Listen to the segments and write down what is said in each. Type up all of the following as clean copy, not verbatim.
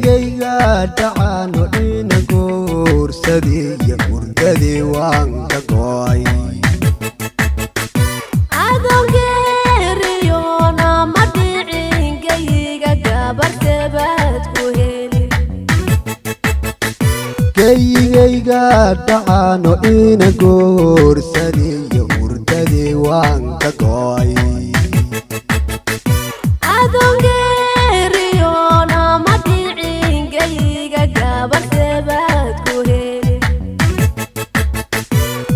gayga dhacano ina guursadii murdadii waan ka go'ay adongeeriyona ma dhicin gayga gabartebaad ku heli gayga dhacano ina guursadii murdadii waan ka go'ay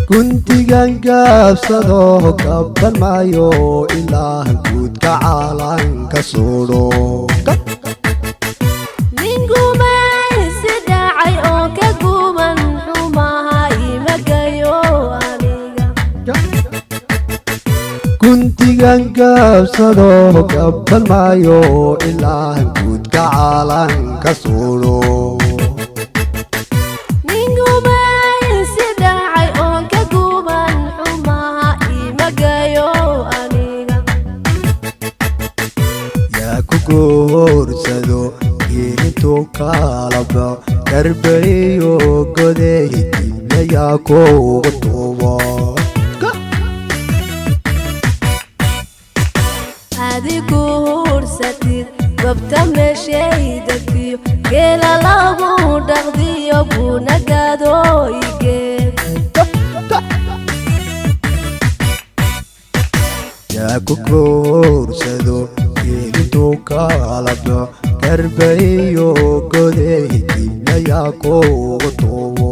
kuntigan gaabsado gaban maayo ilaa guudka caalanka suudho ningumaysi dhacay oo ka guban xumaha imagayo aniga kuntigan gaabsado gaban maayo ilaa guudka caalanka suudho guursado gelintu kalaba garbayo goday diblayaa kuuga tuubo adi guursatid gobta meeshaydagtiyo geela lagu dhaqdiyo bunagaadooygeed yaa ku guursado gelintu kalaba garbayo goday diblayaa kuuga tuubo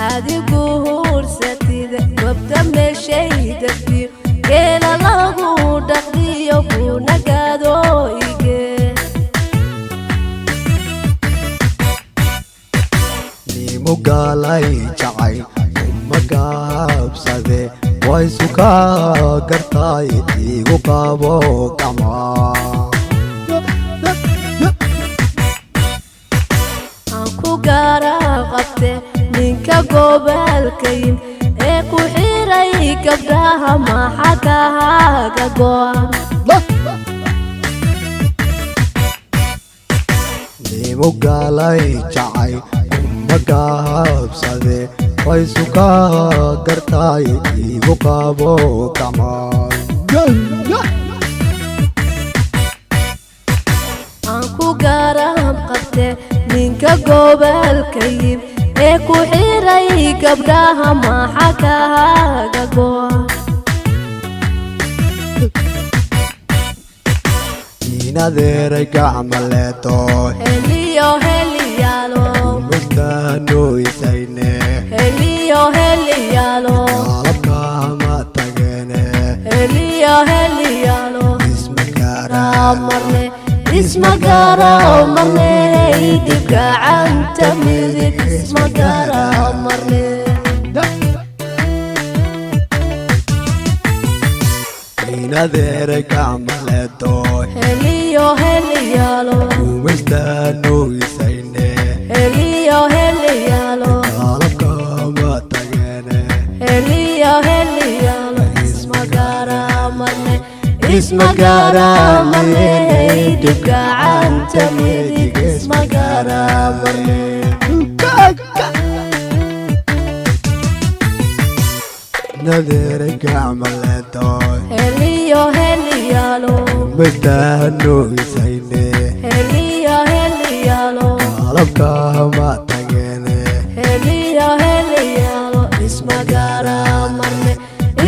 adi guursatid gobta meeshaydagtiyo geela lagu dhaqdiyo bunagaadooygeed nimugaalay jacay umagaabsade way suka gartay igu qabo gacmaa aan ku gaara qabte ninka gobolkayn ee ku xiray gabdhaha maxa kahaaga go'an nimugaalay jacay umagaabsade way suka gartay igu qabo gacmaa aan ku gaarab qabte ninka gobolkayn ee ku xiray gabdhaha maxa kahaaga go'an inadeeray gacmaleeto heliyo heliyaalo mustanoysayne heliyo heliyaalo qalabkama tageene heliyo heliyaalo ismagaara marne ismagaara marne dibka canta midig ismagaara marne inadeeray gacmaleeto heliyo heliyaalo mustanoysayne heliyo heliyaalo qalabkama tageene heliyo heliyaalo ismagaara marne ismagaara marne dibka canta midig ismagaara marne inadeeray gacmaleeto heliyo heliyaalo mustanoysayne heliyo heliyaalo qalabkama tageene heliyo heliyaalo ismagaara marne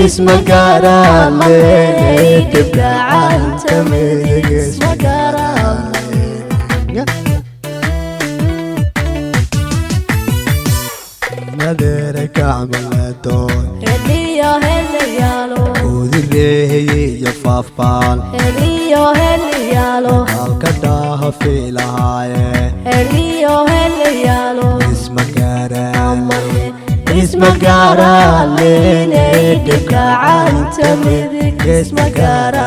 ismagaara marne dibka canta midig ismagaara marne inadeeray gacmaleeto heliyo heliyaalo udireeyo faafbaan heliyo heliyaalo halka dhaafi lahaaye heliyo heliyaalo ismagaara marne ismagaara marne dibka canta midig ismagaara